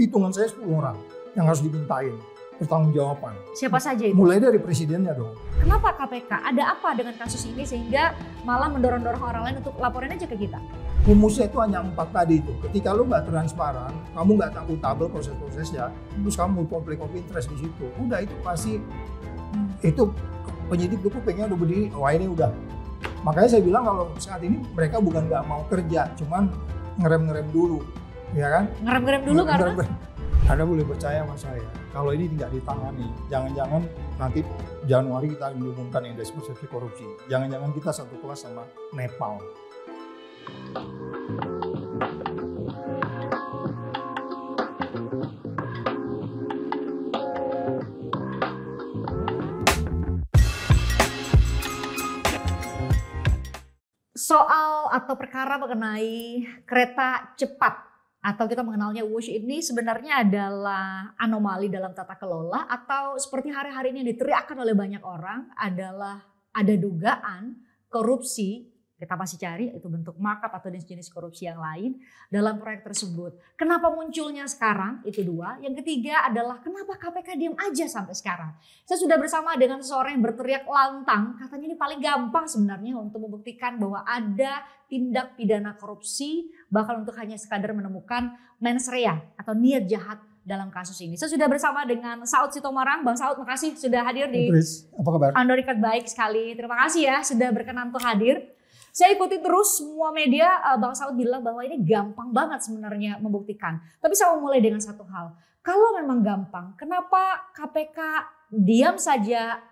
hitungan saya 10 orang yang harus dimintain pertanggungjawaban. Siapa saja itu? Mulai dari presidennya dong. Kenapa KPK? Ada apa dengan kasus ini sehingga malah mendorong-dorong orang lain untuk laporin aja ke kita? Rumusnya itu hanya 4 tadi itu. Ketika lu nggak transparan, kamu nggak akuntabel proses-prosesnya, terus kamu konflik of interest di situ. Udah itu pasti itu penyidik itu pengen udah berdiri. Wah ini udah. Makanya saya bilang kalau saat ini mereka bukan nggak mau kerja, cuman ngerem-ngerem dulu, ya kan? Ngerem-ngerem dulu karena? Anda boleh percaya sama saya, kalau ini tidak ditangani, jangan-jangan nanti Januari kita diumumkan indeks persepsi korupsi. Jangan-jangan kita satu kelas sama Nepal. Soal atau perkara mengenai kereta cepat atau kita mengenalnya Wush ini sebenarnya adalah anomali dalam tata kelola atau seperti hari-hari ini yang diteriakkan oleh banyak orang adalah ada dugaan korupsi. Kita masih cari itu bentuk markup atau jenis korupsi yang lain dalam proyek tersebut. Kenapa munculnya sekarang? Itu dua. Yang ketiga adalah kenapa KPK diam aja sampai sekarang? Saya sudah bersama dengan seseorang yang berteriak lantang. Katanya ini paling gampang sebenarnya untuk membuktikan bahwa ada tindak pidana korupsi. Bahkan untuk hanya sekadar menemukan mens rea atau niat jahat dalam kasus ini. Saya sudah bersama dengan Saud Sitomarang. Bang Saud, makasih sudah hadir di Apa kabar? Andorikat. Baik sekali. Terima kasih ya sudah berkenan untuk hadir. Saya ikuti terus semua media, Bang Saud bilang bahwa ini gampang banget sebenarnya membuktikan. Tapi saya mau mulai dengan satu hal. Kalau memang gampang, kenapa KPK diam saja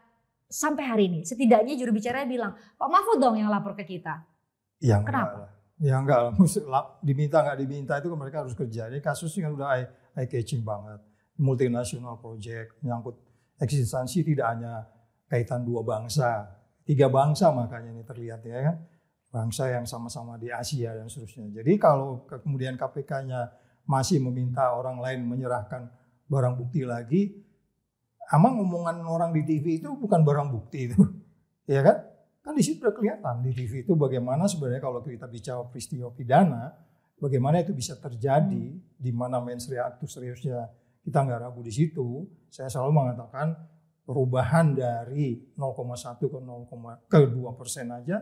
sampai hari ini? Setidaknya juru bicara bilang, Pak Mahfud dong yang lapor ke kita. Ya, kenapa? Ya enggak, diminta nggak diminta itu mereka harus kerja. Ini kasusnya kan udah eye-catching banget. Multinational project, menyangkut eksistensi tidak hanya kaitan 2 bangsa. 3 bangsa makanya ini terlihat ya kan. Bangsa yang sama-sama di Asia dan seterusnya. Jadi kalau kemudian KPK-nya masih meminta orang lain menyerahkan barang bukti lagi, emang omongan orang di TV itu bukan barang bukti itu, ya kan? Kan di situ udah kelihatan di TV itu bagaimana sebenarnya kalau kita bicara peristiwa pidana, bagaimana itu bisa terjadi, di mana mens rea actus reusnya kita nggak ragu di situ. Saya selalu mengatakan perubahan dari 0,1 ke 2% aja.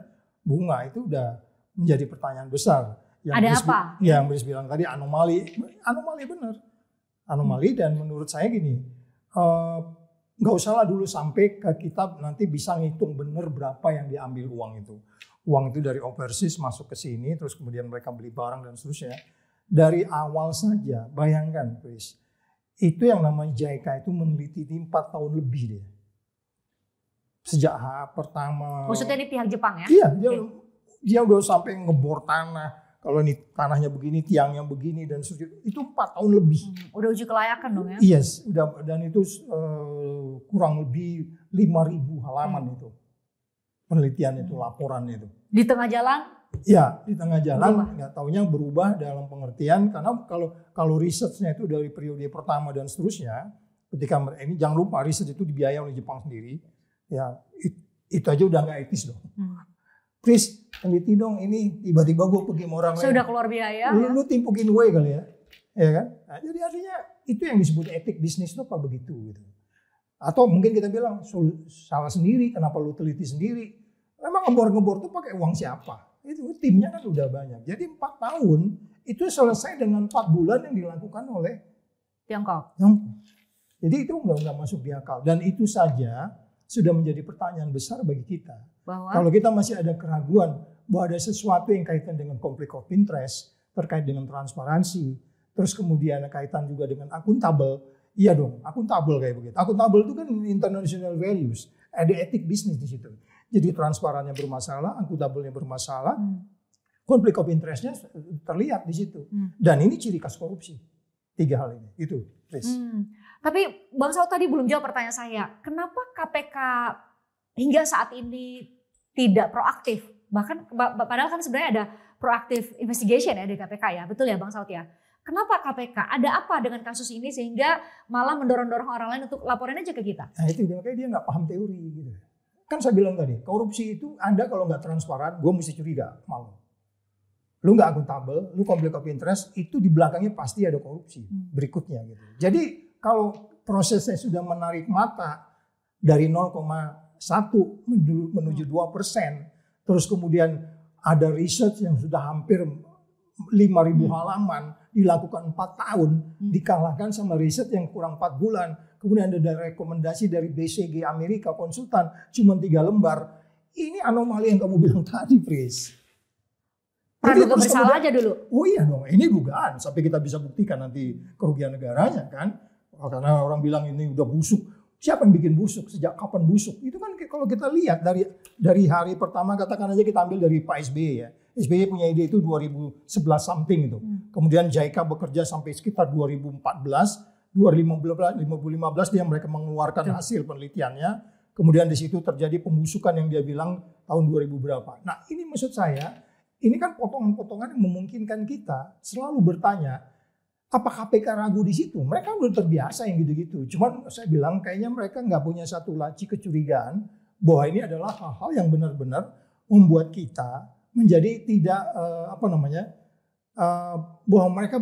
Bunga itu udah menjadi pertanyaan besar. Yang ada apa? Yang Bris bilang tadi anomali benar. Anomali dan menurut saya gini, nggak usahlah dulu sampai ke kita nanti bisa ngitung benar berapa yang diambil uang itu. Uang itu dari overseas masuk ke sini, terus kemudian mereka beli barang dan seterusnya. Dari awal saja, bayangkan Bris, itu yang namanya JIK itu meneliti 4 tahun lebih dia. Sejak pertama. Maksudnya ini pihak Jepang ya? Iya, dia udah sampai ngebor tanah. Kalau ini tanahnya begini, tiangnya begini dan seterusnya. Itu 4 tahun lebih. Udah uji kelayakan dong ya? Yes, udah, dan itu kurang lebih 5.000 halaman itu. Penelitian itu, laporan itu. Di tengah jalan? Ya, di tengah jalan nggak taunya berubah dalam pengertian. Karena kalau risetnya itu dari periode pertama dan seterusnya. Ketika ini jangan lupa riset itu dibiayai oleh Jepang sendiri. Ya itu aja udah nggak etis dong. Chris, teliti dong ini tiba-tiba gue pergi sama orang lain. Sudah keluar biaya. Lu timpukin gue kali ya, ya kan? Nah, jadi artinya itu yang disebut etik bisnis itu apa begitu gitu. Atau mungkin kita bilang salah sendiri, kenapa lu teliti sendiri? Memang ngebor-ngebor tuh pakai uang siapa? Itu timnya kan udah banyak. Jadi 4 tahun itu selesai dengan 4 bulan yang dilakukan oleh Tiongkok. Jadi itu nggak masuk di akal. Dan itu saja sudah menjadi pertanyaan besar bagi kita. Bahwa? Kalau kita masih ada keraguan bahwa ada sesuatu yang kaitan dengan conflict of interest, terkait dengan transparansi, terus kemudian kaitan juga dengan akuntabel, iya dong, akuntabel kayak begitu. Akuntabel itu kan international values, ada etik bisnis di situ. Jadi transparannya bermasalah, akuntabelnya bermasalah, conflict of interestnya terlihat di situ. Dan ini ciri khas korupsi. 3 hal ini, itu. Tapi Bang Saud tadi belum jawab pertanyaan saya. Kenapa KPK hingga saat ini tidak proaktif? Bahkan padahal kan sebenarnya ada proaktif investigation ya di KPK ya. Betul ya Bang Saud ya? Kenapa KPK? Ada apa dengan kasus ini sehingga malah mendorong-dorong orang lain untuk laporin aja ke kita? Nah itu makanya dia nggak paham teori gitu. Kan saya bilang tadi, korupsi itu Anda kalau nggak transparan, gue mesti curiga malu. lu nggak akuntabel, lu konflik of interest, itu di belakangnya pasti ada korupsi berikutnya gitu. Jadi kalau prosesnya sudah menarik mata dari 0,1 menuju 2%, terus kemudian ada research yang sudah hampir 5.000 halaman dilakukan 4 tahun, dikalahkan sama riset yang kurang 4 bulan. Kemudian ada rekomendasi dari BCG Amerika konsultan cuma 3 lembar. Ini anomali yang kamu bilang tadi, Pris. Praduga bersalah aja dulu. Oh iya dong, ini dugaan sampai kita bisa buktikan nanti kerugian negaranya kan. Karena orang bilang ini udah busuk. Siapa yang bikin busuk? Sejak kapan busuk? Itu kan kalau kita lihat dari hari pertama, katakan aja kita ambil dari Pak SBY ya. SBY punya ide itu 2011 something itu. Kemudian JICA bekerja sampai sekitar 2014, 2015 dia mereka mengeluarkan hasil penelitiannya. Kemudian di situ terjadi pembusukan yang dia bilang tahun 2000 berapa. Nah, ini maksud saya, ini kan potongan-potongan yang memungkinkan kita selalu bertanya, apa KPK ragu di situ? Mereka udah terbiasa yang gitu-gitu. Cuman saya bilang kayaknya mereka nggak punya satu laci kecurigaan bahwa ini adalah hal-hal yang benar-benar membuat kita menjadi tidak bahwa mereka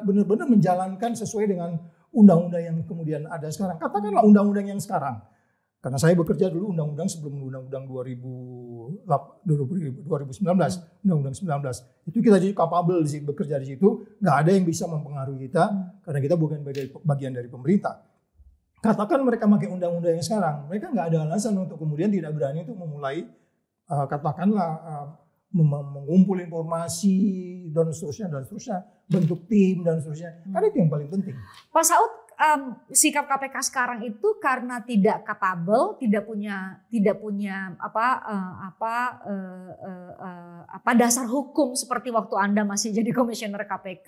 benar-benar menjalankan sesuai dengan undang-undang yang kemudian ada sekarang. Katakanlah undang-undang yang sekarang. Karena saya bekerja dulu undang-undang sebelum undang-undang 2019, undang-undang 19. Itu kita jadi capable bekerja di situ, nggak ada yang bisa mempengaruhi kita karena kita bukan bagian dari pemerintah. Katakan mereka pakai undang-undang yang sekarang, mereka nggak ada alasan untuk kemudian tidak berani untuk memulai mengumpul informasi dan seterusnya, bentuk tim dan seterusnya. Karena itu yang paling penting. Pak Saud, sikap KPK sekarang itu karena tidak capable, tidak punya dasar hukum seperti waktu Anda masih jadi komisioner KPK,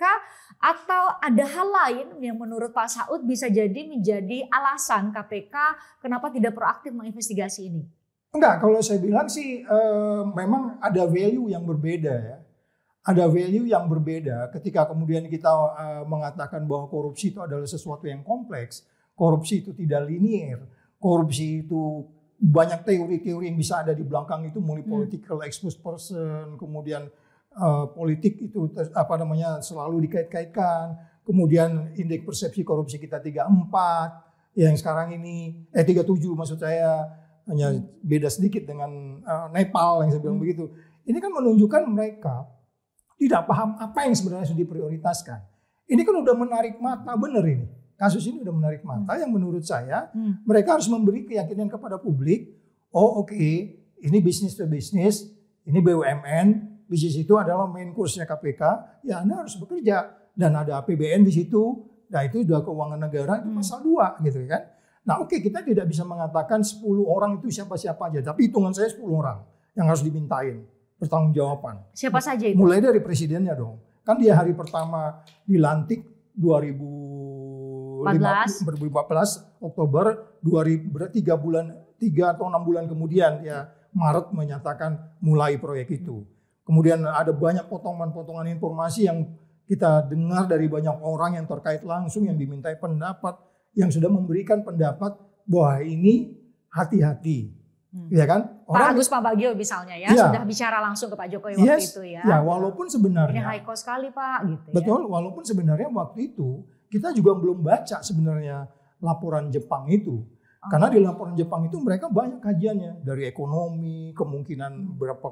atau ada hal lain yang menurut Pak Saud bisa jadi menjadi alasan KPK kenapa tidak proaktif menginvestigasi ini? Enggak, kalau saya bilang sih memang ada value yang berbeda ya. Ada value yang berbeda ketika kemudian kita mengatakan bahwa korupsi itu adalah sesuatu yang kompleks. Korupsi itu tidak linear. Korupsi itu banyak teori-teori yang bisa ada di belakang itu, mulai political exposed person, kemudian politik itu selalu dikait-kaitkan. Kemudian indeks persepsi korupsi kita 34, yang sekarang ini 37 maksud saya, hanya beda sedikit dengan Nepal yang saya bilang begitu. Ini kan menunjukkan mereka tidak paham apa yang sebenarnya sudah diprioritaskan. Ini kan udah menarik mata, benar ini. Kasus ini udah menarik mata yang menurut saya mereka harus memberi keyakinan kepada publik. Oh oke, ini bisnis to bisnis, ini BUMN, bisnis itu adalah main course-nya KPK, ya Anda harus bekerja. Dan ada APBN di situ, nah itu sudah keuangan negara, itu pasal 2 gitu kan. Nah oke, kita tidak bisa mengatakan 10 orang itu siapa-siapa aja, tapi hitungan saya 10 orang yang harus dimintain pertanggungjawaban. Siapa saja itu? Mulai dari presidennya dong. Kan dia hari pertama dilantik 2014 Oktober, 3 atau 6 bulan kemudian ya Maret menyatakan mulai proyek itu. Kemudian ada banyak potongan-potongan informasi yang kita dengar dari banyak orang yang terkait langsung, yang dimintai pendapat, yang sudah memberikan pendapat bahwa ini hati-hati. Ya kan? Pak Agus Pambagio misalnya sudah bicara langsung ke Pak Jokowi waktu itu ya. Ya, walaupun sebenarnya ini high cost sekali Pak gitu ya. Betul, walaupun sebenarnya waktu itu kita juga belum baca sebenarnya laporan Jepang itu. Karena di laporan Jepang itu mereka banyak kajiannya dari ekonomi, kemungkinan berapa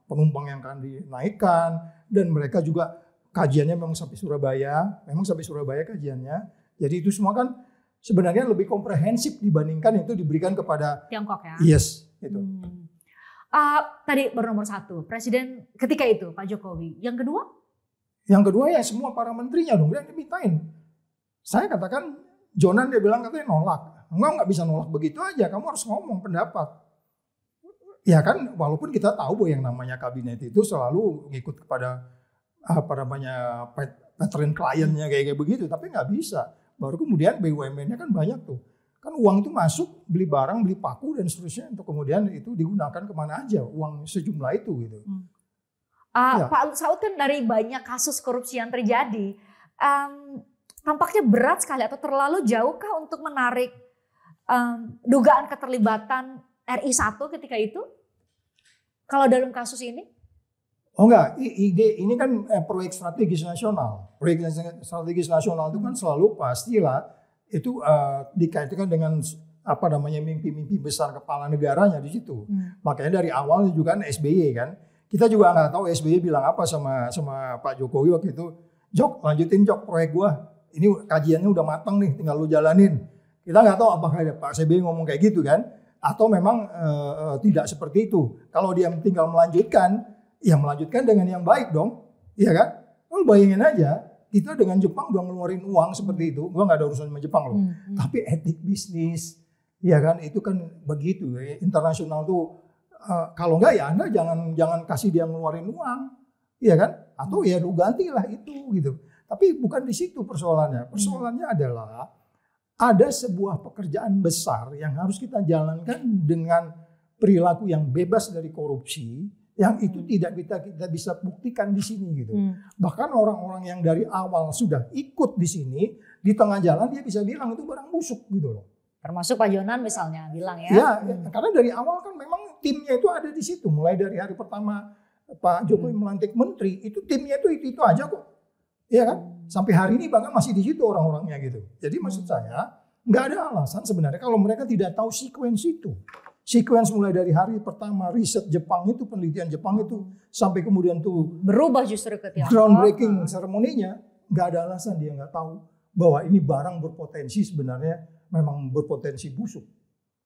penumpang yang akan dinaikkan, dan mereka juga kajiannya memang sampai Surabaya kajiannya. Jadi itu semua kan sebenarnya lebih komprehensif dibandingkan itu diberikan kepada Tiongkok ya. Yes, gitu. Tadi baru nomor 1, Presiden ketika itu Pak Jokowi. Yang kedua? Yang kedua ya semua para menterinya dong yang dimintain. Saya katakan, Jonan dia bilang katanya nolak. Enggak bisa nolak begitu aja, kamu harus ngomong pendapat. Ya kan, walaupun kita tahu bahwa yang namanya kabinet itu selalu ngikut kepada pattern kliennya kayak begitu, tapi nggak bisa. Baru kemudian BUMN-nya kan banyak tuh. Kan uang itu masuk, beli barang, beli paku dan seterusnya untuk kemudian itu digunakan kemana aja uang sejumlah itu gitu. Ya. Pak Saud kan dari banyak kasus korupsi yang terjadi, tampaknya berat sekali atau terlalu jauhkah untuk menarik dugaan keterlibatan RI 1 ketika itu? Kalau dalam kasus ini? Oh enggak, ide ini kan proyek strategis nasional. Proyek strategis nasional itu kan selalu pastilah itu dikaitkan dengan apa namanya mimpi-mimpi besar kepala negaranya di situ. Makanya dari awal juga kan SBY kan. Kita juga nggak tahu SBY bilang apa sama Pak Jokowi waktu itu. Jok, lanjutin Jok proyek gua. Ini kajiannya udah matang nih, tinggal lu jalanin. Kita nggak tahu apakah Pak SBY ngomong kayak gitu kan. Atau memang tidak seperti itu. Kalau dia tinggal melanjutkan, ya melanjutkan dengan yang baik dong. Iya kan? Lu bayangin aja, kita dengan Jepang udah ngeluarin uang seperti itu. Gua nggak ada urusan sama Jepang loh. Tapi etik bisnis, ya kan? Itu kan begitu. Internasional tuh kalau nggak ya Anda jangan kasih dia ngeluarin uang. Iya kan? Atau ya lu gantilah itu gitu. Tapi bukan di situ persoalannya. Persoalannya adalah ada sebuah pekerjaan besar yang harus kita jalankan dengan perilaku yang bebas dari korupsi, yang itu tidak kita bisa buktikan di sini gitu. Bahkan orang-orang yang dari awal sudah ikut di sini, di tengah jalan dia bisa bilang itu barang busuk gitu loh. Termasuk Pak Jonan misalnya bilang ya. Ya, karena dari awal kan memang timnya itu ada di situ. Mulai dari hari pertama Pak Jokowi melantik menteri, itu timnya itu aja kok. Iya kan? Sampai hari ini bahkan masih di situ orang-orangnya gitu. Jadi maksud saya nggak ada alasan sebenarnya kalau mereka tidak tahu sequence itu. Sequence mulai dari hari pertama riset Jepang itu, penelitian Jepang itu, sampai kemudian tuh berubah justru ke Tiongkok. Groundbreaking seremoninya, nggak ada alasan dia nggak tahu bahwa ini barang berpotensi sebenarnya memang berpotensi busuk.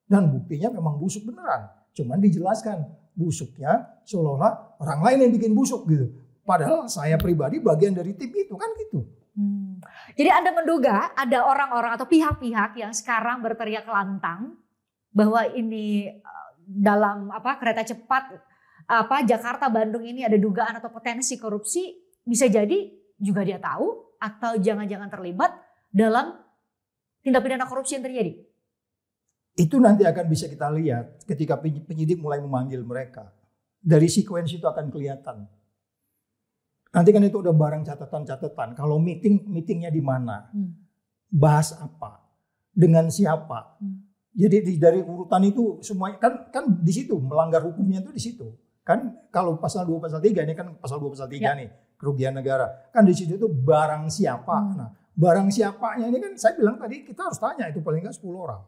Dan buktinya memang busuk beneran. Cuman dijelaskan busuknya seolah-olah orang lain yang bikin busuk gitu. Padahal saya pribadi bagian dari tim itu kan gitu. Jadi Anda menduga ada orang-orang atau pihak-pihak yang sekarang berteriak lantang bahwa ini dalam kereta cepat Jakarta Bandung ini ada dugaan atau potensi korupsi, bisa jadi juga dia tahu atau jangan-jangan terlibat dalam tindak pidana korupsi yang terjadi. Itu nanti akan bisa kita lihat ketika penyidik mulai memanggil mereka. Dari sequence itu akan kelihatan. Nanti kan itu udah barang catatan-catatan. Kalau meetingnya di mana, bahas apa, dengan siapa. Jadi dari urutan itu semuanya kan di situ melanggar hukumnya itu di situ. Kan kalau pasal 2 pasal 3 ini kan pasal 2 pasal 3 nih kerugian negara. Kan di situ itu barang siapa. Nah, barang siapanya ini kan saya bilang tadi kita harus tanya itu paling enggak 10 orang.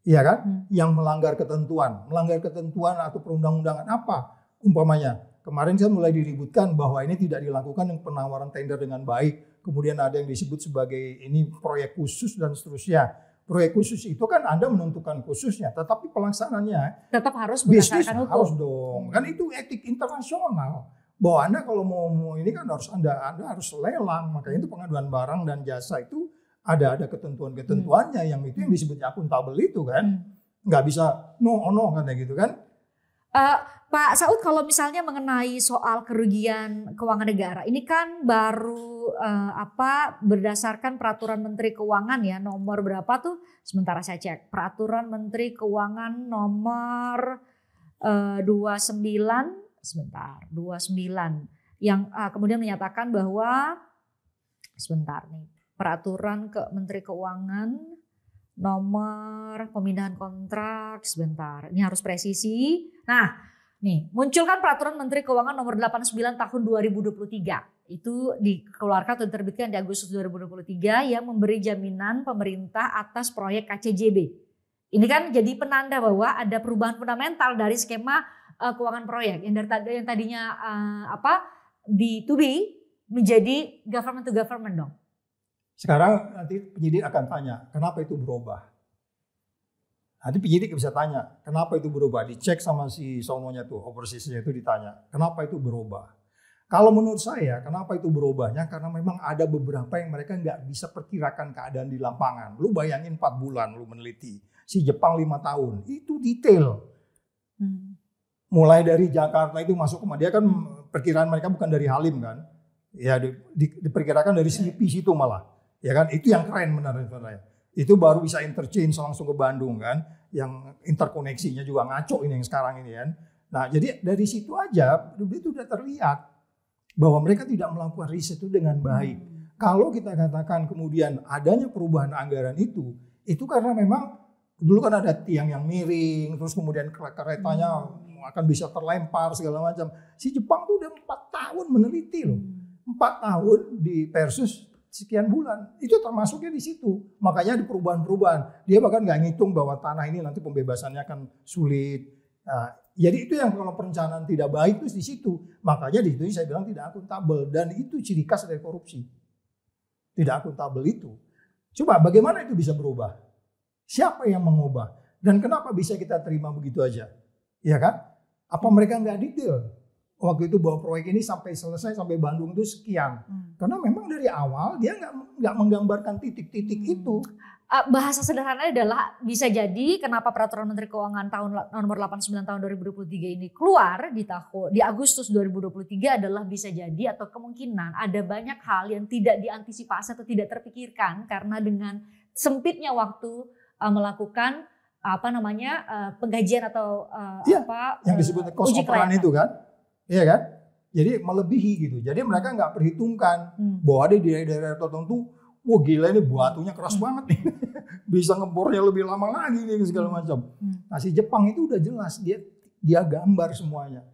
Iya kan? Yang melanggar ketentuan atau perundang-undangan apa umpamanya. Kemarin kan mulai diributkan bahwa ini tidak dilakukan yang penawaran tender dengan baik. Kemudian ada yang disebut sebagai ini proyek khusus dan seterusnya. Proyek khusus itu kan Anda menentukan khususnya, tetapi pelaksanaannya tetap harus berdasarkan hukum. Harus dong. Kan itu etik internasional. Bahwa Anda kalau mau ini kan harus Anda harus lelang. Makanya itu pengaduan barang dan jasa itu ada ketentuan-ketentuannya yang itu yang disebutnya akuntabel itu kan. Nggak bisa no kan gitu kan. Pak Saud, kalau misalnya mengenai soal kerugian keuangan negara, ini kan baru berdasarkan peraturan Menteri Keuangan ya, nomor berapa tuh? Sementara saya cek, peraturan Menteri Keuangan nomor 29 yang kemudian menyatakan bahwa peraturan Menteri Keuangan nomor pemindahan kontrak ini harus presisi. Nah, nih munculkan peraturan Menteri Keuangan nomor 89 tahun 2023. Itu dikeluarkan atau diterbitkan di Agustus 2023 yang memberi jaminan pemerintah atas proyek KCJB. Ini kan jadi penanda bahwa ada perubahan fundamental dari skema keuangan proyek yang tadinya B2B menjadi government to government dong. Sekarang nanti penyidik akan tanya, kenapa itu berubah? Nanti penyidik bisa tanya, kenapa itu berubah? Dicek sama si sononya tuh, overseasnya itu ditanya, kenapa itu berubah? Kalau menurut saya, kenapa itu berubahnya? Karena memang ada beberapa yang mereka nggak bisa perkirakan keadaan di lapangan. Lu bayangin 4 bulan lu meneliti, si Jepang 5 tahun, itu detail. Mulai dari Jakarta itu masuk ke dia kan perkiraan mereka bukan dari Halim kan, ya diperkirakan dari Slipi situ malah. Ya kan, itu yang keren benar-benar. Itu baru bisa interchange langsung ke Bandung kan, yang interkoneksinya juga ngaco ini yang sekarang ini kan. Nah, jadi dari situ aja itu udah terlihat bahwa mereka tidak melakukan riset itu dengan baik. Kalau kita katakan kemudian adanya perubahan anggaran itu karena memang dulu kan ada tiang yang miring, terus kemudian keretanya akan bisa terlempar segala macam. Si Jepang tuh udah 4 tahun meneliti loh. 4 tahun di versus sekian bulan. Itu termasuknya di situ. Makanya ada perubahan-perubahan. Dia bahkan nggak ngitung bahwa tanah ini nanti pembebasannya akan sulit. Nah, jadi itu yang kalau perencanaan tidak baik itu di situ. Makanya di situ saya bilang tidak akuntabel. Dan itu ciri khas dari korupsi. Tidak akuntabel itu. Coba bagaimana itu bisa berubah? Siapa yang mengubah? Dan kenapa bisa kita terima begitu aja? Ya kan? Apa mereka nggak detail? Waktu itu bahwa proyek ini sampai selesai sampai Bandung itu sekian. Karena memang dari awal dia nggak menggambarkan titik-titik itu. Bahasa sederhananya adalah bisa jadi kenapa Peraturan Menteri Keuangan nomor 89 tahun 2023 ini keluar di Agustus 2023 adalah bisa jadi atau kemungkinan ada banyak hal yang tidak diantisipasi atau tidak terpikirkan karena dengan sempitnya waktu melakukan penggajian atau yang disebut cost of run itu kan, iya kan? Jadi melebihi gitu. Jadi mereka nggak perhitungkan bahwa ada di daerah tertentu, wah gila ini batunya keras banget nih, bisa ngebornya lebih lama lagi nih segala macam. Nah si Jepang itu udah jelas dia gambar semuanya.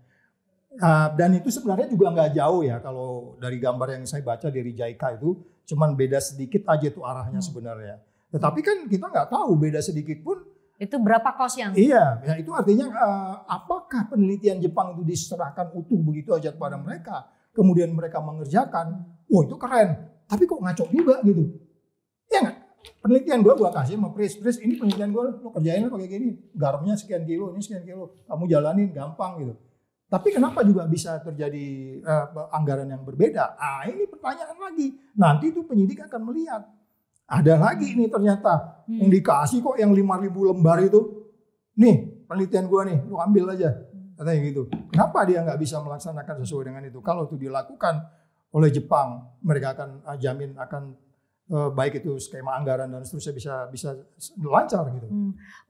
Dan itu sebenarnya juga nggak jauh ya kalau dari gambar yang saya baca dari JICA itu, cuman beda sedikit aja tuh arahnya sebenarnya. Tetapi kan kita nggak tahu beda sedikit pun. Itu berapa kos yang? Iya, ya itu artinya apakah penelitian Jepang itu diserahkan utuh begitu aja kepada mereka, kemudian mereka mengerjakan, wah itu keren, tapi kok ngaco juga gitu, ya nggak? Penelitian gua kasih sama Pris, ini penelitian gua, lo kerjain pakai gini, garamnya sekian kilo, ini sekian kilo, kamu jalanin gampang gitu. Tapi kenapa juga bisa terjadi anggaran yang berbeda? Ini pertanyaan lagi. Nanti itu penyidik akan melihat. Ada lagi ini ternyata yang dikasih kok yang 5.000 lembar itu. Nih penelitian gua nih, lu ambil aja. Katanya gitu. Kenapa dia nggak bisa melaksanakan sesuai dengan itu? Kalau itu dilakukan oleh Jepang, mereka akan jamin akan baik itu skema anggaran dan seterusnya bisa lancar gitu.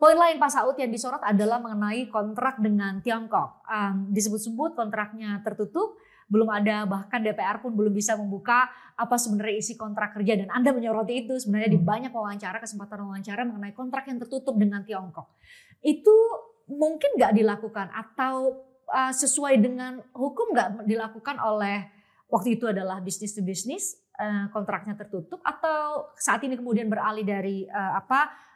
Poin lain Pak Saud yang disorot adalah mengenai kontrak dengan Tiongkok. Disebut-sebut kontraknya tertutup. Belum ada, bahkan DPR pun belum bisa membuka apa sebenarnya isi kontrak kerja. Dan Anda menyoroti itu sebenarnya di banyak kesempatan wawancara mengenai kontrak yang tertutup dengan Tiongkok. Itu mungkin nggak dilakukan atau sesuai dengan hukum nggak dilakukan oleh waktu itu adalah business to business, kontraknya tertutup, atau saat ini kemudian beralih dari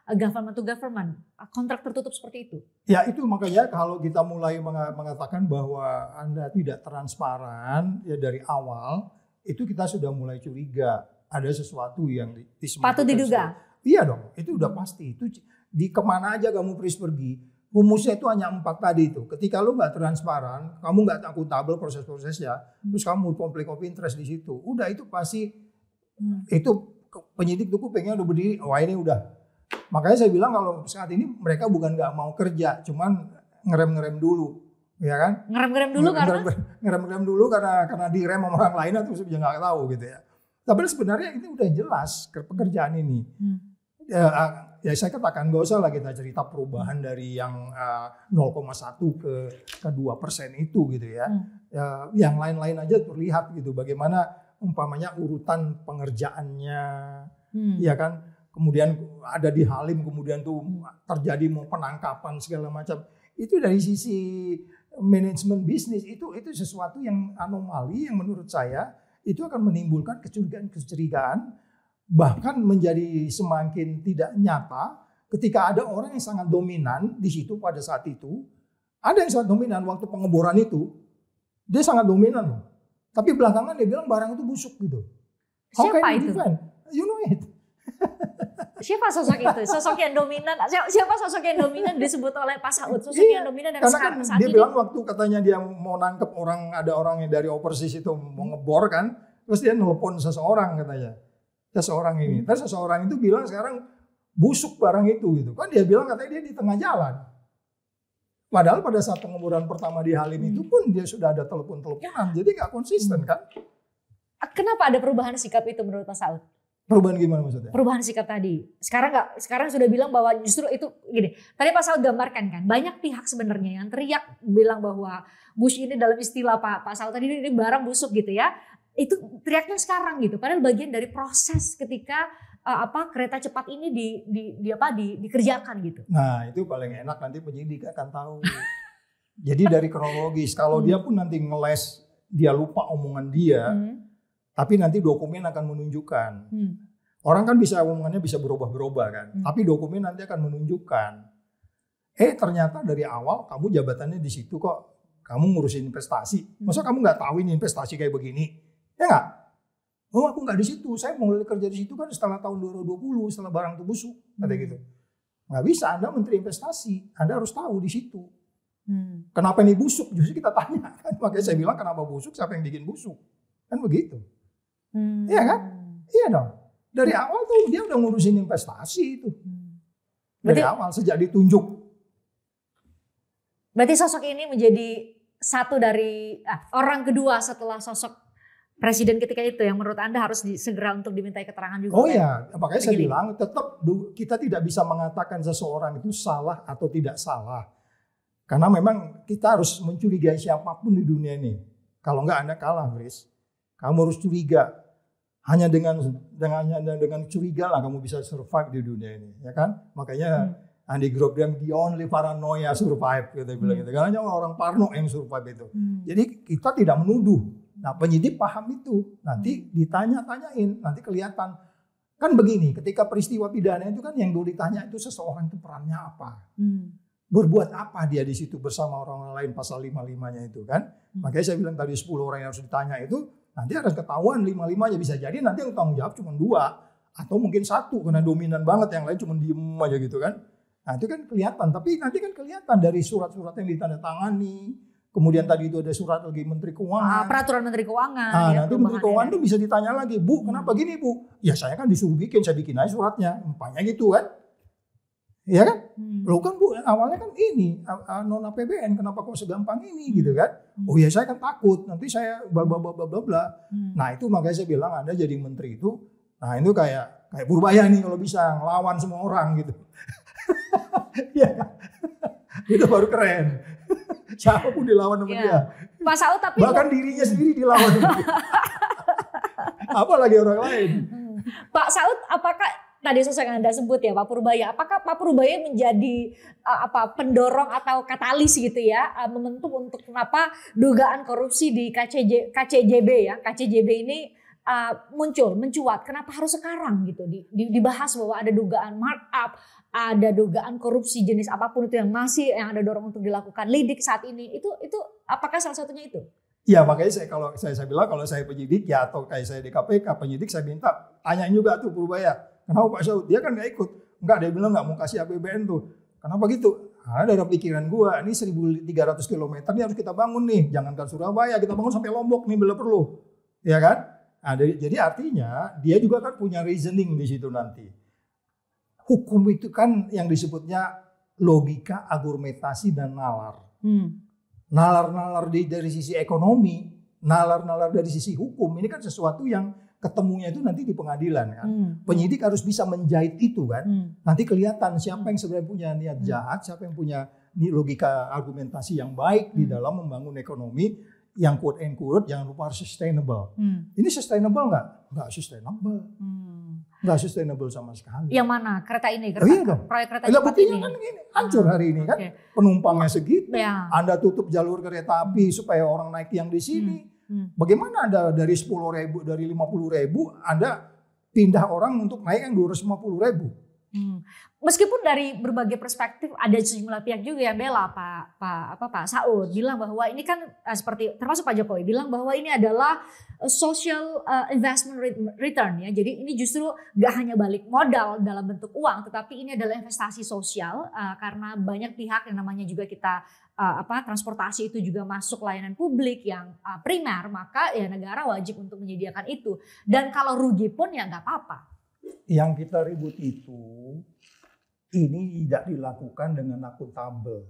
government to government, kontrak tertutup seperti itu? Ya itu makanya kalau kita mulai mengatakan bahwa Anda tidak transparan ya dari awal, itu kita sudah mulai curiga ada sesuatu yang patut diduga. Iya dong, itu udah pasti. Itu di kemana aja kamu pergi, rumusnya itu hanya 4 tadi itu. Ketika lu nggak transparan, kamu nggak akuntabel proses-prosesnya, terus kamu konflik of interest di situ, udah itu pasti itu penyidik tuh kupingnya udah berdiri, wah ini udah. Makanya saya bilang kalau saat ini mereka bukan nggak mau kerja, cuman ngerem dulu, ya kan? Ngerem dulu karena direm sama orang lain atau juga nggak tahu gitu ya. Tapi sebenarnya ini udah jelas pekerjaan ini. Ya saya katakan nggak usah lah kita cerita perubahan dari yang 0,1 ke 2% itu gitu ya. Yang lain-lain aja terlihat gitu bagaimana umpamanya urutan pengerjaannya, ya kan? Kemudian ada di Halim, kemudian tuh terjadi mau penangkapan segala macam. Itu dari sisi manajemen bisnis itu sesuatu yang anomali yang menurut saya itu akan menimbulkan kecurigaan bahkan menjadi semakin tidak nyata ketika ada orang yang sangat dominan di situ pada saat itu. Ada yang sangat dominan waktu pengeboran itu, dia sangat dominan loh. Tapi belakangan dia bilang barang itu busuk gitu. Siapa itu? You know it. Siapa sosok itu? Sosok yang dominan. Siapa sosok yang dominan disebut oleh Pak Saud? Sosok yang dominan dan sekarang saat dia ini. Bilang waktu katanya dia mau nangkep orang, ada orang yang dari overseas itu mau ngebor kan, terus dia nelpon seseorang katanya. Seseorang ini. Terus seseorang itu bilang sekarang busuk barang itu gitu. Kan dia bilang katanya dia di tengah jalan. Padahal pada saat pengeboran pertama di Halim itu pun dia sudah ada telepon-teleponan. Jadi nggak konsisten kan. Kenapa ada perubahan sikap itu menurut Pak Saud? Perubahan gimana maksudnya? Perubahan sikap tadi. Sekarang sudah bilang bahwa justru itu gini. Tadi Pak Saud gambarkan kan, banyak pihak sebenarnya yang teriak bilang bahwa Bush ini dalam istilah Pak Saud tadi ini barang busuk gitu ya. Itu teriaknya sekarang gitu. Padahal bagian dari proses ketika kereta cepat ini dikerjakan gitu. Nah, itu paling enak nanti penyidik akan tahu. Jadi dari kronologis, kalau dia pun nanti ngeles, dia lupa omongan dia, tapi nanti dokumen akan menunjukkan. Orang kan bisa omongannya bisa berubah-berubah kan, tapi dokumen nanti akan menunjukkan. Ternyata dari awal kamu jabatannya di situ kok, kamu ngurusin investasi. Masa kamu nggak tahu ini investasi kayak begini? Ya nggak? Oh aku nggak di situ, saya mulai kerja di situ kan setelah tahun 2020, setelah barang itu busuk, kata gitu. Nggak bisa, Anda menteri investasi, Anda harus tahu di situ. Kenapa ini busuk? Justru kita tanya. Makanya saya bilang kenapa busuk, siapa yang bikin busuk? Kan begitu. Iya kan? Iya dong. Dari awal tuh dia udah ngurusin investasi itu. Dari awal, sejak ditunjuk. Berarti sosok ini menjadi satu dari orang kedua setelah sosok presiden ketika itu yang menurut Anda harus segera untuk dimintai keterangan juga. Oh iya, makanya saya bilang tetap kita tidak bisa mengatakan seseorang itu salah atau tidak salah. Karena memang kita harus mencurigai siapapun di dunia ini. Kalau enggak Anda kalah, Fris. Kamu harus curiga. Hanya dengan curiga lah kamu bisa survive di dunia ini, ya kan? Makanya Andy Grove bilang the only paranoia survive, gitu bilang gitu. Karena hanya orang parno yang survive itu. Jadi kita tidak menuduh. Nah penyidik paham itu, nanti ditanya-tanyain, nanti kelihatan. Kan begini, ketika peristiwa pidana itu kan yang dulu ditanya itu seseorang itu perannya apa. Berbuat apa dia di situ bersama orang lain pasal 55-nya itu kan. Makanya saya bilang tadi 10 orang yang harus ditanya itu, nanti harus ketahuan 55-nya bisa jadi nanti yang tanggung jawab cuma 2. Atau mungkin 1 karena dominan banget, yang lain cuma diem aja gitu kan. Nah itu kan kelihatan, tapi nanti kan kelihatan dari surat-surat yang ditandatangani. Kemudian tadi itu ada surat lagi Menteri Keuangan. Peraturan Menteri Keuangan. Nanti Menteri Keuangan itu bisa ditanya lagi, Bu kenapa gini Bu? Ya saya kan disuruh bikin, saya bikin aja suratnya. Umpamanya gitu kan. Iya kan? Loh kan Bu awalnya kan ini, non APBN kenapa kok segampang ini gitu kan. Oh ya saya kan takut, nanti saya bla bla bla bla bla. Nah itu makanya saya bilang Anda jadi menteri itu, nah itu kayak Purbaya nih kalau bisa ngelawan semua orang gitu. Iya kan? Itu baru keren. Siapa pun dilawan sama dia. Pak Saud tapi bahkan dirinya sendiri dilawan sama dia. Apalagi orang lain. Pak Saud apakah tadi sosok yang Anda sebut ya Pak Purbaya, apakah Pak Purbaya menjadi pendorong atau katalis gitu ya, momentum untuk kenapa dugaan korupsi di KCJB ya, KCJB ini muncul, mencuat, kenapa harus sekarang gitu dibahas bahwa ada dugaan markup, ada dugaan korupsi jenis apapun itu yang ada dorong untuk dilakukan lidik saat ini, itu apakah salah satunya itu? Ya makanya kalau saya bilang kalau saya penyidik ya atau kayak saya di KPK penyidik saya minta tanyain juga tuh Purbaya. Kenapa Pak Saud? Dia kan gak ikut. Enggak, dia bilang gak mau kasih APBN tuh. Kenapa gitu? Ada dalam pikiran gua, ini 1.300 km ini harus kita bangun nih. Jangankan Surabaya, kita bangun sampai Lombok nih bila perlu. Ya kan? Nah, jadi artinya dia juga kan punya reasoning di situ nanti. Hukum itu kan yang disebutnya logika, argumentasi, dan nalar. Nalar-nalar dari sisi ekonomi, nalar-nalar dari sisi hukum, ini kan sesuatu yang ketemunya itu nanti di pengadilan kan. Penyidik harus bisa menjahit itu kan. Nanti kelihatan siapa yang sebenarnya punya niat jahat, siapa yang punya logika argumentasi yang baik di dalam membangun ekonomi yang quote and quote jangan lupa harus sustainable. Ini sustainable nggak? Nggak sustainable. Nggak sustainable sama sekali. Yang mana? Kereta ini? Iya dong. Proyek kereta cepat ini? Kan gini, hancur hari ini kan. Penumpangnya segitu. Anda tutup jalur kereta api supaya orang naik yang di sini. Bagaimana Anda dari 10.000, dari 50.000 Anda pindah orang untuk naik yang 250.000? Meskipun dari berbagai perspektif ada sejumlah pihak juga yang bela Pak Saud bilang bahwa ini kan seperti termasuk Pak Jokowi bilang bahwa ini adalah social investment return ya. Jadi ini justru gak hanya balik modal dalam bentuk uang, tetapi ini adalah investasi sosial karena banyak pihak yang namanya juga kita transportasi itu juga masuk layanan publik yang primer, maka ya negara wajib untuk menyediakan itu. Dan kalau rugi pun ya nggak apa-apa. Yang kita ribut itu ini tidak dilakukan dengan akuntabel.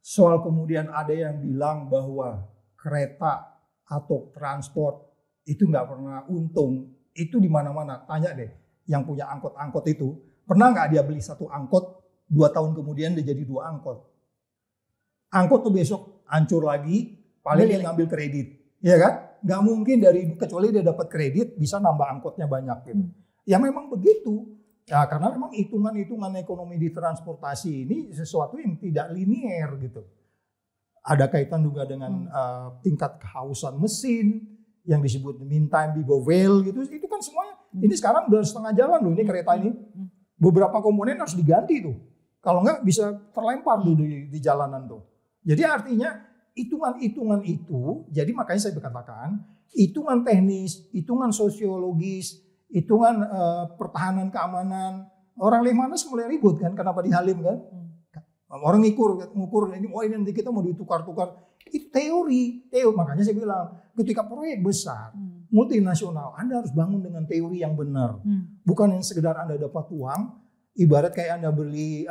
Soal kemudian ada yang bilang bahwa kereta atau transport itu nggak pernah untung. Itu di mana-mana. Tanya deh yang punya angkot-angkot itu. Pernah nggak dia beli satu angkot, 2 tahun kemudian dia jadi 2 angkot. Angkot tuh besok hancur lagi, paling dia ngambil kredit. Ya kan? Nggak mungkin kecuali dia dapat kredit bisa nambah angkotnya banyak gitu. Ya memang begitu. Ya karena memang hitungan-hitungan ekonomi di transportasi ini sesuatu yang tidak linier gitu. Ada kaitan juga dengan tingkat kehausan mesin yang disebut mean time below well gitu. Itu kan semuanya. Ini sekarang udah setengah jalan loh ini kereta ini. Beberapa komponen harus diganti tuh. Kalau nggak bisa terlempar tuh di jalanan tuh. Jadi artinya hitungan-hitungan itu, jadi makanya saya berkatakan hitungan teknis, hitungan sosiologis, hitungan pertahanan keamanan. Orang Lemanas mulai ribut kan, kenapa di Halim kan? Orang ngukur ini, ini nanti kita mau ditukar-tukar. Itu teori. Makanya saya bilang, ketika proyek besar, multinasional, Anda harus bangun dengan teori yang benar. Bukan yang sekedar Anda dapat uang, ibarat kayak Anda beli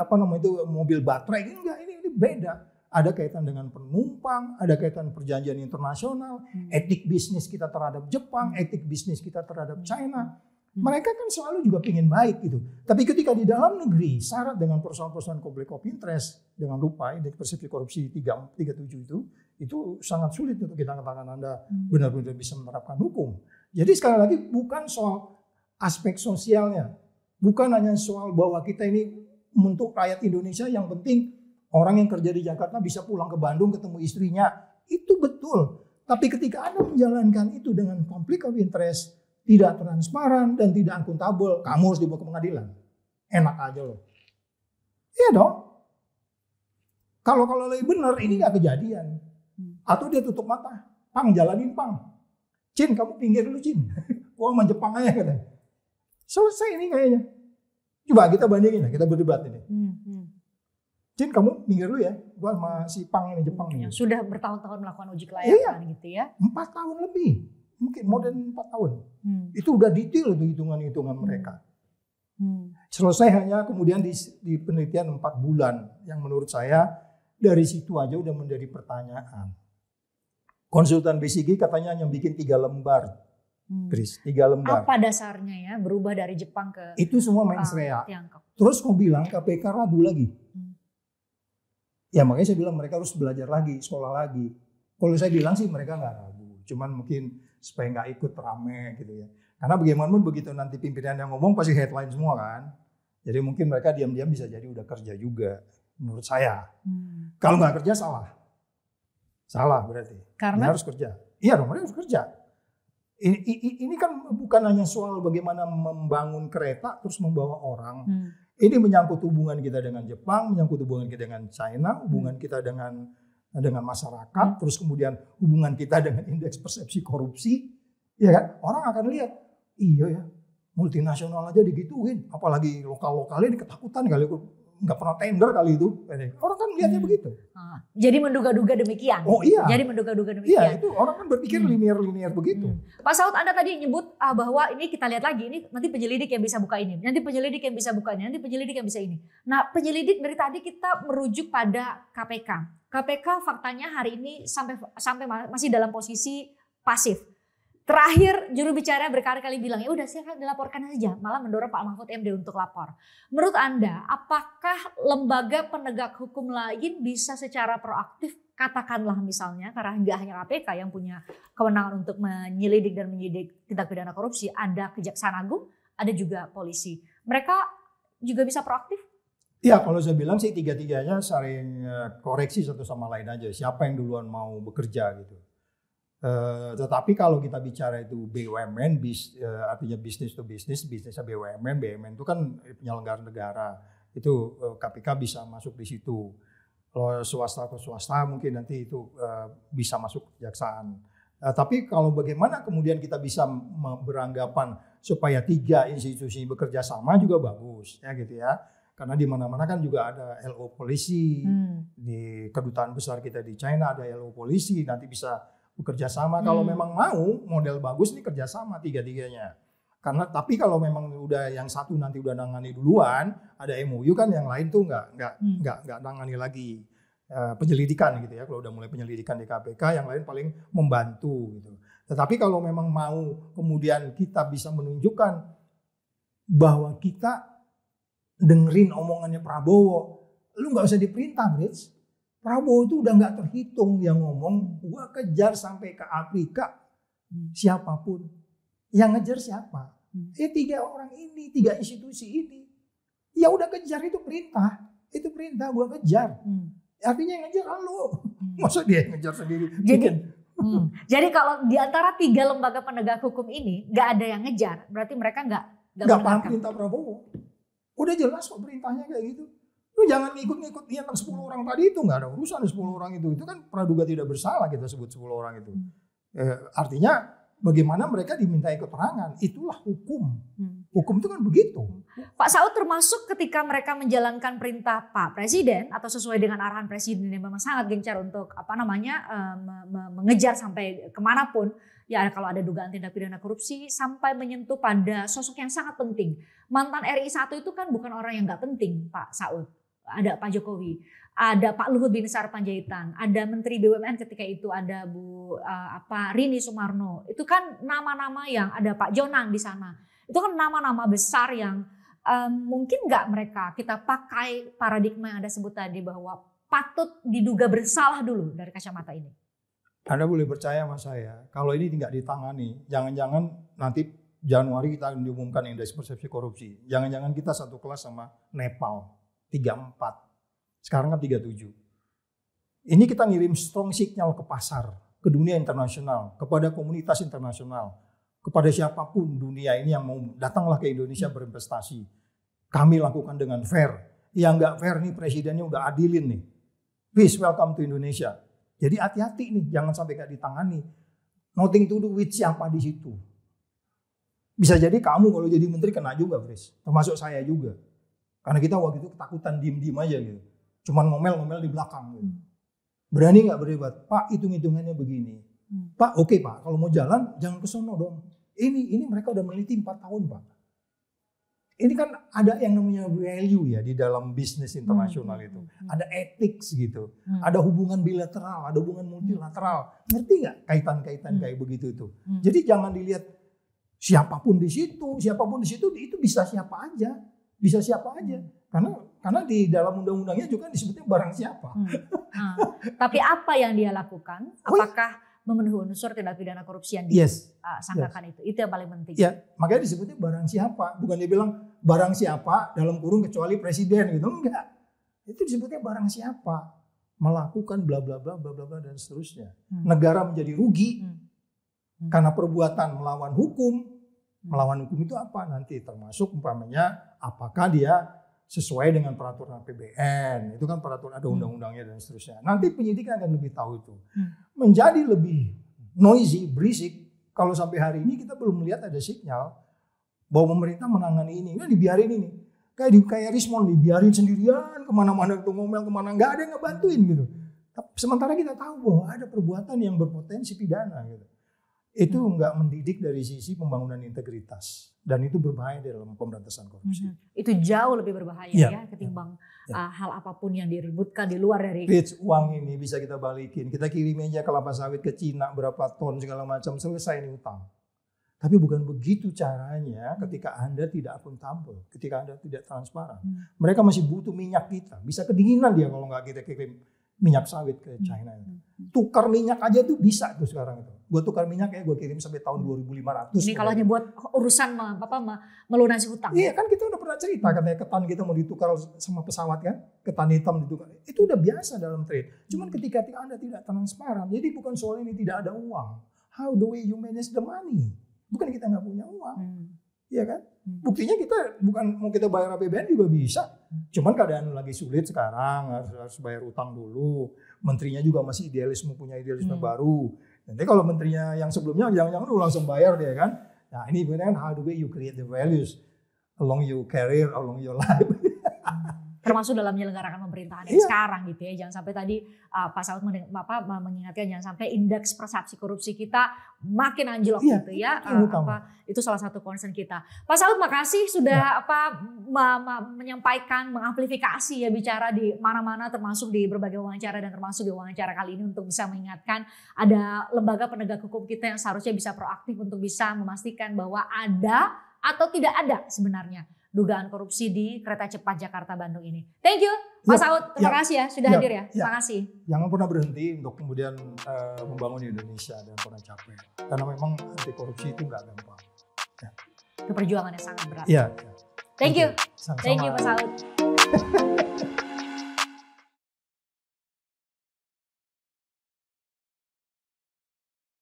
mobil baterai. Enggak, ini beda. Ada kaitan dengan penumpang, ada kaitan perjanjian internasional, etik bisnis kita terhadap Jepang, etik bisnis kita terhadap China. Mereka kan selalu juga ingin baik gitu. Tapi ketika di dalam negeri syarat dengan persoalan-persoalan konflik of interest, jangan lupa indeks persepsi korupsi 37 itu sangat sulit untuk kita katakan Anda benar-benar bisa menerapkan hukum. Jadi sekali lagi bukan soal aspek sosialnya, bukan hanya soal bahwa kita ini untuk rakyat Indonesia yang penting orang yang kerja di Jakarta bisa pulang ke Bandung ketemu istrinya, itu betul. Tapi ketika Anda menjalankan itu dengan konflik of interest, tidak transparan dan tidak akuntabel, kamu harus dibawa ke pengadilan. Enak aja loh. Iya dong. Kalau lebih benar ini nggak kejadian. Atau dia tutup mata, Pang jalanin Pang. Cin kamu pinggir dulu Cin. Wah sama Jepang aja katanya. Selesai ini kayaknya. Coba kita bandingin, kita berdebat ini. Cin kamu pinggir dulu ya, gua sama si Pang ini Jepang ini. Yang sudah bertahun-tahun melakukan uji kelayakan gitu ya. 4 tahun lebih. Mungkin more than 4 tahun. Itu udah detail itu hitungan-hitungan mereka. Selesai hanya kemudian di penelitian 4 bulan. Yang menurut saya dari situ aja udah menjadi pertanyaan. Konsultan BCG katanya yang bikin 3 lembar. Chris, 3 lembar. Apa dasarnya ya berubah dari Jepang ke itu semua mensrea. Terus mau bilang KPK ragu lagi. Ya makanya saya bilang mereka harus belajar lagi, sekolah lagi. Kalau saya bilang sih mereka nggak ragu. Cuman mungkin supaya nggak ikut rame gitu ya. Karena bagaimanapun begitu nanti pimpinan yang ngomong pasti headline semua kan. Jadi mungkin mereka diam-diam bisa jadi udah kerja juga menurut saya. Kalau nggak kerja salah. Salah berarti. Karena dia harus kerja. Iya dong, mereka harus kerja. Ini kan bukan hanya soal bagaimana membangun kereta terus membawa orang. Ini menyangkut hubungan kita dengan Jepang, menyangkut hubungan kita dengan China, hubungan kita dengan masyarakat, terus kemudian hubungan kita dengan indeks persepsi korupsi, ya kan? Orang akan lihat, iya ya, multinasional aja digituin, apalagi lokal-lokalnya ketakutan kali, nggak pernah tender kali itu. Orang kan lihatnya begitu. Jadi menduga-duga demikian. Oh iya. Jadi menduga-duga demikian. Iya, itu orang kan berpikir linear begitu. Pak Saud, Anda tadi nyebut bahwa ini kita lihat lagi, ini nanti penyelidik yang bisa buka ini, nanti penyelidik yang bisa buka ini, nanti penyelidik yang bisa ini. Nah, penyelidik dari tadi kita merujuk pada KPK. KPK faktanya hari ini sampai masih dalam posisi pasif. Terakhir juru bicara berkali-kali bilang ya udah silakan dilaporkan saja, malah mendorong Pak Mahfud MD untuk lapor. Menurut Anda, apakah lembaga penegak hukum lain bisa secara proaktif, katakanlah misalnya karena nggak hanya KPK yang punya kewenangan untuk menyelidik dan menyidik tindak pidana korupsi, ada Kejaksaan Agung, ada juga polisi. Mereka juga bisa proaktif? Ya kalau saya bilang sih tiga-tiganya saling koreksi satu sama lain aja. Siapa yang duluan mau bekerja gitu. Tetapi kalau kita bicara itu BUMN, artinya business to business, bisnisnya BUMN, BUMN itu kan penyelenggara negara. Itu KPK bisa masuk di situ. Kalau swasta ke swasta mungkin nanti itu bisa masuk kejaksaan. Tapi kalau bagaimana kemudian kita bisa beranggapan supaya 3 institusi bekerja sama juga bagus, ya gitu ya. Karena di mana-mana kan juga ada LO polisi, di kedutaan besar kita di China ada LO polisi, nanti bisa bekerja sama. Kalau memang mau model bagus nih kerja sama 3-tiganya. Karena tapi kalau memang udah yang satu nanti udah nangani duluan, ada MOU kan yang lain tuh nggak nangani lagi penyelidikan gitu ya. Kalau udah mulai penyelidikan di KPK, yang lain paling membantu gitu. Tetapi kalau memang mau kemudian kita bisa menunjukkan bahwa kita dengerin omongannya Prabowo, lu nggak usah diperintah, Brits. Prabowo itu udah nggak terhitung, dia ngomong, gua kejar sampai ke Afrika, siapapun. Yang ngejar siapa? 3 orang ini, 3 institusi ini. Ya udah kejar, itu perintah gua kejar. Artinya yang ngejar lo. Masa dia yang ngejar sendiri? Jadi kalau di antara 3 lembaga penegak hukum ini nggak ada yang ngejar, berarti mereka nggak paham perintah Prabowo. Udah jelas kok perintahnya kayak gitu. Lu jangan ngikut-ngikut yang 10 orang tadi itu, nggak ada urusan 10 orang itu. Itu kan praduga tidak bersalah kita sebut 10 orang itu. Artinya bagaimana mereka dimintai keterangan, itulah hukum. Hukum itu kan begitu. Pak Saud termasuk ketika mereka menjalankan perintah Pak Presiden atau sesuai dengan arahan Presiden yang memang sangat gencar untuk mengejar sampai kemanapun. Ya kalau ada dugaan tindak pidana korupsi sampai menyentuh pada sosok yang sangat penting. Mantan RI 1 itu kan bukan orang yang nggak penting Pak Saud. Ada Pak Jokowi, ada Pak Luhut Binsar Panjaitan, ada Menteri BUMN ketika itu ada Bu Rini Sumarno. Itu kan nama-nama yang ada Pak Jonang di sana. Itu kan nama-nama besar yang mungkin nggak mereka kita pakai paradigma yang Anda sebut tadi bahwa patut diduga bersalah dulu dari kacamata ini. Anda boleh percaya sama saya, kalau ini tidak ditangani, jangan-jangan nanti Januari kita akan diumumkan indeks persepsi korupsi. Jangan-jangan kita satu kelas sama Nepal, 34. Sekarang kan 37. Ini kita ngirim strong signal ke pasar, ke dunia internasional, kepada komunitas internasional, kepada siapapun dunia ini yang mau datanglah ke Indonesia berinvestasi. Kami lakukan dengan fair. Yang nggak fair nih presidennya udah adilin nih. Please welcome to Indonesia. Jadi hati-hati nih, jangan sampai gak ditangani. Nothing to do with siapa di situ. Bisa jadi kamu kalau jadi menteri kena juga, Fris. Termasuk saya juga. Karena kita waktu itu ketakutan diem-diem aja gitu. Cuman ngomel-ngomel di belakang gitu. Berani gak berdebat? Pak, hitung-hitungannya begini. Pak, oke Pak, kalau mau jalan jangan ke sono dong. Ini mereka udah meneliti 4 tahun Pak. Ini kan ada yang namanya value ya di dalam bisnis internasional itu. Ada ethics gitu. Ada hubungan bilateral, ada hubungan multilateral. Ngerti nggak kaitan-kaitan kayak begitu itu? Jadi jangan dilihat siapapun di situ itu bisa siapa aja. Bisa siapa aja. Karena di dalam undang-undangnya juga disebutnya barang siapa. Tapi apa yang dia lakukan? Apakah memenuhi unsur tindak pidana korupsi yang disangkakan itu yang paling penting. Ya, makanya disebutnya barang siapa, bukan dia bilang barang siapa dalam kurung kecuali presiden gitu, enggak. Itu disebutnya barang siapa melakukan bla bla bla bla bla dan seterusnya. Negara menjadi rugi karena perbuatan melawan hukum. Melawan hukum itu apa? Nanti termasuk umpamanya apakah dia sesuai dengan peraturan APBN, itu kan peraturan ada undang-undangnya dan seterusnya. Nanti penyidik akan lebih tahu itu. Menjadi lebih noisy, berisik, kalau sampai hari ini kita belum melihat ada sinyal bahwa pemerintah menangani ini. Ini dibiarin ini. Kayak Rismond dibiarin sendirian, kemana-mana itu ngomel, kemana nggak ada yang ngebantuin gitu. Sementara kita tahu bahwa ada perbuatan yang berpotensi pidana gitu. Itu nggak mendidik dari sisi pembangunan integritas. Dan itu berbahaya dalam pemberantasan korupsi. Itu jauh lebih berbahaya ya ketimbang hal apapun yang diributkan di luar dari. Uang ini bisa kita balikin. Kita kirim aja kelapa sawit ke Cina berapa ton segala macam, selesai ini utang. Tapi bukan begitu caranya ketika Anda tidak akuntabel, ketika Anda tidak transparan. Mereka masih butuh minyak kita. Bisa kedinginan dia kalau nggak kita kirim minyak sawit ke China. Tukar minyak aja tuh bisa tuh sekarang itu. Gue tukar minyak ya gue kirim sampai tahun 2.500. Ini kalau hanya buat urusan melunasi hutang. Iya kan kita udah pernah cerita katanya ketan kita mau ditukar sama pesawat kan. Ketan hitam ditukar. Itu udah biasa dalam trade. Cuman ketika Anda tidak transparan. Jadi bukan soal ini tidak ada uang. How the way you manage the money. Bukan kita nggak punya uang. Iya kan? Buktinya kita bukan mau kita bayar APBN juga bisa. Cuman keadaan lagi sulit sekarang, harus bayar utang dulu. Menterinya juga masih punya idealisme baru. Nanti kalau menterinya yang sebelumnya jangan-jangan lu langsung bayar dia kan. Nah ini benar kan how the way you create the values along your career, along your life. Termasuk dalam menyelenggarakan pemerintahan yang sekarang gitu ya. Jangan sampai tadi Pak Saud mengingatkan jangan sampai indeks persepsi korupsi kita makin anjlok gitu ya. Itu salah satu concern kita. Pak Saud makasih sudah menyampaikan, mengamplifikasi ya bicara di mana-mana termasuk di berbagai wawancara dan termasuk di wawancara kali ini untuk bisa mengingatkan ada lembaga penegak hukum kita yang seharusnya bisa proaktif untuk bisa memastikan bahwa ada atau tidak ada sebenarnya dugaan korupsi di kereta cepat Jakarta-Bandung ini. Thank you, Mas Saud. Terima kasih ya sudah hadir ya. Terima kasih. Jangan pernah berhenti untuk kemudian membangun Indonesia dan pernah capek. Karena memang anti korupsi itu nggak gampang. Ya. Itu perjuangan yang sangat berat. Thank you. Sama-sama. Thank you, Mas Saud.